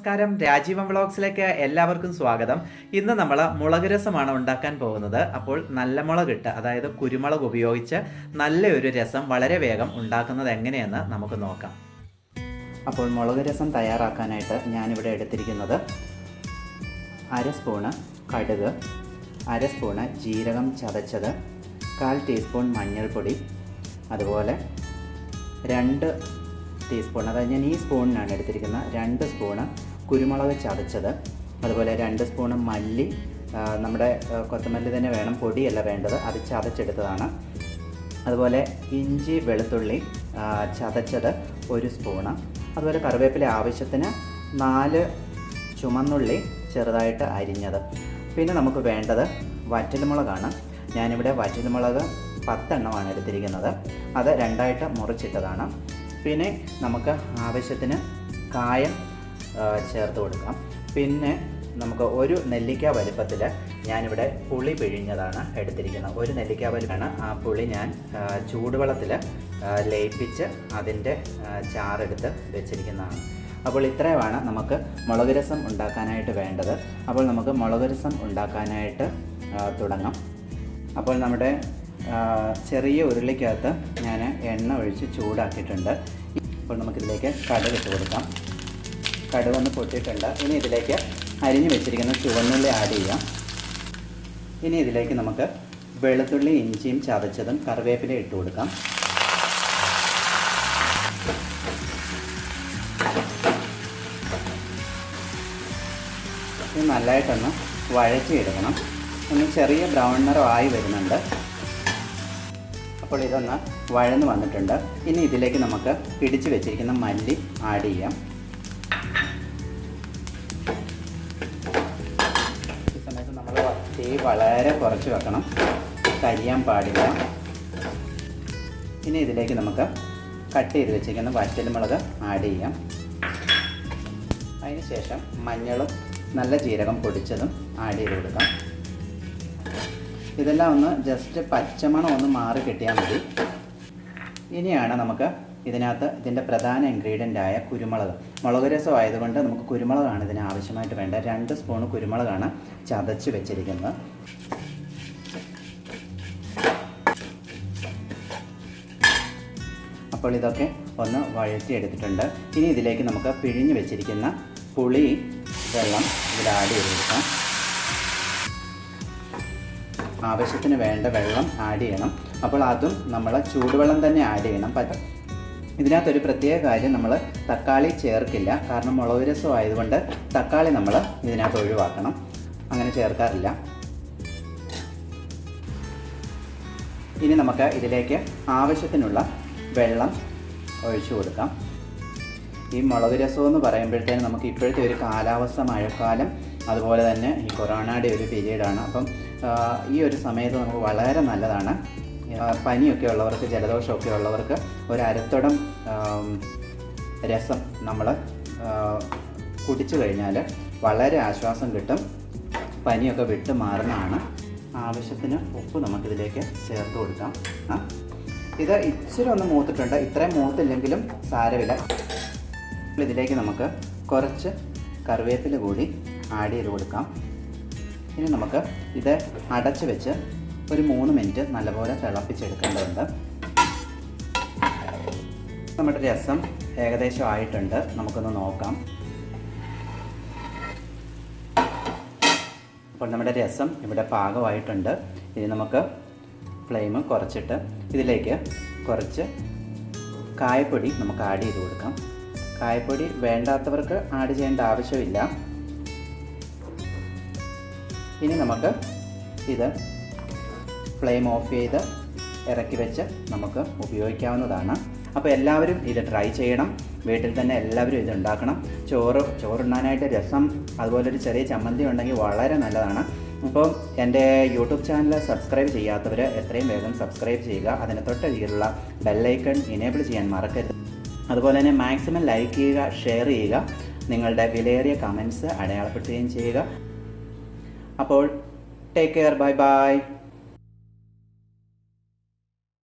നമസ്കാരം, രാജീവം വ്ളോഗ്സിലേക്ക് എല്ലാവർക്കും സ്വാഗതം. ഇന്ന് നമ്മൾ മുളക് രസമാണ് ഉണ്ടാക്കാൻ പോകുന്നത്. അപ്പോൾ നല്ല മുളകിട്ട്, അതായത് കുരുമുളക് ഉപയോഗിച്ച് നല്ലൊരു രസം വളരെ വേഗം ഉണ്ടാക്കുന്നത് എങ്ങനെയെന്ന് നമുക്ക് നോക്കാം. അപ്പോൾ മുളക് രസം തയ്യാറാക്കാനായിട്ട് ഞാനിവിടെ എടുത്തിരിക്കുന്നത് 1/2 സ്പൂണ് കടുക്, 1/2 സ്പൂണ് ജീരകം ചതച്ചത്, 1/4 ടീസ്പൂൺ മഞ്ഞൾപ്പൊടി, അതുപോലെ 2 ടീസ്പൂൺ, അതായത് ഞാൻ ഈ സ്പൂണിനാണ് എടുത്തിരിക്കുന്നത്, 2 സ്പൂണ് കുരുമുളക് ചതച്ചത്, അതുപോലെ 2 സ്പൂണ് മല്ലി, നമ്മുടെ കൊത്തമല്ലി തന്നെ വേണം, പൊടിയല്ല വേണ്ടത്, അത് ചതച്ചെടുത്തതാണ്. അതുപോലെ ഇഞ്ചി വെളുത്തുള്ളി ചതച്ചത് 1 സ്പൂണ്, അതുപോലെ കറിവേപ്പില ആവശ്യത്തിന് 4 ചുമന്നുള്ളി ചെറുതായിട്ട് അരിഞ്ഞത്. പിന്നെ നമുക്ക് വേണ്ടത് വറ്റൽമുളകാണ്. ഞാനിവിടെ വറ്റൽമുളക് 10 എണ്ണമാണ് എടുത്തിരിക്കുന്നത്, അത് 2ആയിട്ട് മുറിച്ചിട്ടതാണ്. പിന്നെ നമുക്ക് ആവശ്യത്തിന് കായം ചേർത്ത് കൊടുക്കാം. പിന്നെ നമുക്ക് 1 നെല്ലിക്ക വലുപ്പത്തിൽ ഞാനിവിടെ പുളി പിഴിഞ്ഞതാണ് എടുത്തിരിക്കുന്നത്. 1 നെല്ലിക്ക വലുപ്പമാണ്. ആ പുളി ഞാൻ ചൂടുവെള്ളത്തിൽ ലയിപ്പിച്ച് അതിൻ്റെ ചാറെടുത്ത് വെച്ചിരിക്കുന്നതാണ്. അപ്പോൾ ഇത്രയുമാണ് നമുക്ക് മുളക് രസം ഉണ്ടാക്കാനായിട്ട് വേണ്ടത്. അപ്പോൾ നമുക്ക് മുളക് രസം ഉണ്ടാക്കാനായിട്ട് തുടങ്ങാം. അപ്പോൾ നമ്മുടെ ചെറിയ ഉരുളിക്കകത്ത് ഞാൻ എണ്ണ ഒഴിച്ച് ചൂടാക്കിയിട്ടുണ്ട്. അപ്പോൾ നമുക്കിതിലേക്ക് കടുക് ഇട്ട് കൊടുക്കാം. കടുക് ഒന്ന് പൊട്ടിയിട്ടുണ്ട്. ഇനി ഇതിലേക്ക് അരിഞ്ഞു വെച്ചിരിക്കുന്ന ചുവന്നുള്ളി ആഡ് ചെയ്യാം. ഇനി ഇതിലേക്ക് നമുക്ക് വെളുത്തുള്ളി ഇഞ്ചിയും ചതച്ചതും കറിവേപ്പില ഇട്ട് കൊടുക്കാം. ഇത് നല്ലതായിട്ടൊന്ന് വഴറ്റിയെടുക്കണം. ഒന്ന് ചെറിയ ബ്രൗൺ നിറമായി വരുന്നുണ്ട്. അപ്പോൾ ഇതൊന്ന് വഴന്ന് വന്നിട്ടുണ്ട്. ഇനി ഇതിലേക്ക് നമുക്ക് പിടിച്ച് വെച്ചിരിക്കുന്ന മല്ലി ആഡ് ചെയ്യാം. ഈ സമയത്ത് നമ്മൾ തീ വളരെ കുറച്ച് വെക്കണം, കരിയാൻ പാടില്ല. ഇനി ഇതിലേക്ക് നമുക്ക് കട്ട് ചെയ്ത് വെച്ചിരിക്കുന്ന വറ്റൽമുളക് ആഡ് ചെയ്യാം. അതിന് ശേഷം മഞ്ഞളും നല്ല ജീരകം പൊടിച്ചതും ആഡ് ചെയ്ത് കൊടുക്കാം. ഇതെല്ലാം ഒന്ന് ജസ്റ്റ് പച്ചമണം ഒന്ന് മാറി കിട്ടിയാൽ മതി. ഇനിയാണ് നമുക്ക് ഇതിൻ്റെ പ്രധാന ഇൻഗ്രീഡിയൻ്റായ കുരുമുളക്. മുളക് രസം ആയതുകൊണ്ട് നമുക്ക് കുരുമുളകാണ് ഇതിന് ആവശ്യമായിട്ട് വേണ്ടത്. 2 സ്പൂൺ കുരുമുളകാണ് ചതച്ച് വെച്ചിരിക്കുന്നത്. അപ്പോൾ ഇതൊക്കെ ഒന്ന് വഴറ്റിയെടുത്തിട്ടുണ്ട്. ഇനി ഇതിലേക്ക് നമുക്ക് പിഴിഞ്ഞ് വെച്ചിരിക്കുന്ന പുളി വെള്ളം ഇതിൽ ആഡ് ചെയ്ത് കൊടുക്കാം. ആവശ്യത്തിന് വേണ്ട വെള്ളം ആഡ് ചെയ്യണം. അപ്പോൾ അതും നമ്മൾ ചൂടുവെള്ളം തന്നെ ആഡ് ചെയ്യണം. ഇതിനകത്തൊരു പ്രത്യേക കാര്യം, നമ്മൾ തക്കാളി ചേർക്കില്ല. കാരണം മുളക് രസം ആയതുകൊണ്ട് തക്കാളി നമ്മൾ ഇതിനകത്ത് ഒഴിവാക്കണം, അങ്ങനെ ചേർക്കാറില്ല. ഇനി നമുക്ക് ഇതിലേക്ക് ആവശ്യത്തിനുള്ള വെള്ളം ഒഴിച്ചു കൊടുക്കാം. ഈ മുളക് രസം എന്ന് പറയുമ്പോഴത്തേനും നമുക്ക് ഇപ്പോഴത്തെ ഒരു കാലാവസ്ഥ മഴക്കാലം, അതുപോലെ തന്നെ ഈ കൊറോണയുടെ ഒരു പീരീഡാണ്. അപ്പം ഈ ഒരു സമയത്ത് നമുക്ക് വളരെ നല്ലതാണ്. പനിയൊക്കെ ഉള്ളവർക്ക്, ജലദോഷമൊക്കെ ഉള്ളവർക്ക് ഒരു അരത്തോടം രസം നമ്മൾ കുടിച്ചു കഴിഞ്ഞാൽ വളരെ ആശ്വാസം കിട്ടും, പനിയൊക്കെ വിട്ട് മാറുന്നതാണ്. ആവശ്യത്തിന് ഉപ്പ് നമുക്കിതിലേക്ക് ചേർത്ത് കൊടുക്കാം. ഇത് ഇച്ചിരി ഒന്ന് മൂത്തിട്ടുണ്ട്, ഇത്രയും മൂത്തില്ലെങ്കിലും സാരമില്ല. ഇതിലേക്ക് നമുക്ക് കുറച്ച് കറിവേപ്പില കൂടി ആഡ് ചെയ്ത് കൊടുക്കാം. ഇനി നമുക്ക് ഇത് അടച്ച് വെച്ച് ഒരു 3 മിനിറ്റ് നല്ലപോലെ തിളപ്പിച്ചെടുക്കേണ്ടതുണ്ട്. നമ്മുടെ രസം ഏകദേശം ആയിട്ടുണ്ട്, നമുക്കൊന്ന് നോക്കാം. അപ്പോൾ നമ്മുടെ രസം ഇവിടെ പാകമായിട്ടുണ്ട്. ഇനി നമുക്ക് ഫ്ലെയിം കുറച്ചിട്ട് ഇതിലേക്ക് കുറച്ച് കായപ്പൊടി നമുക്ക് ആഡ് ചെയ്ത് കൊടുക്കാം. കായപ്പൊടി വേണ്ടാത്തവർക്ക് ആഡ് ചെയ്യേണ്ട ആവശ്യമില്ല. ഇനി നമുക്ക് ഇത് ഫ്ലെയിം ഓഫ് ചെയ്ത് ഇറക്കി വെച്ച് നമുക്ക് ഉപയോഗിക്കാവുന്നതാണ്. അപ്പോൾ എല്ലാവരും ഇത് ട്രൈ ചെയ്യണം. വീട്ടിൽ തന്നെ എല്ലാവരും ഇത് ഉണ്ടാക്കണം. ചോറുണ്ണാനായിട്ട് രസം, അതുപോലെ ഒരു ചെറിയ ചമ്മന്തി ഉണ്ടെങ്കിൽ വളരെ നല്ലതാണ്. അപ്പോൾ എൻ്റെ യൂട്യൂബ് ചാനൽ സബ്സ്ക്രൈബ് ചെയ്യാത്തവർ എത്രയും വേഗം സബ്സ്ക്രൈബ് ചെയ്യുക. അതിന് തൊട്ടരികിലുള്ള ബെല്ലൈക്കൺ ഇനേബിൾ ചെയ്യാൻ മറക്കരുത്. അതുപോലെ തന്നെ മാക്സിമം ലൈക്ക് ചെയ്യുക, ഷെയർ ചെയ്യുക, നിങ്ങളുടെ വിലയേറിയ കമൻറ്റ്സ് അടയാളപ്പെടുത്തുകയും ചെയ്യുക. അപ്പോൾ ടേക്ക് കെയർ, ബൈ ബൈ.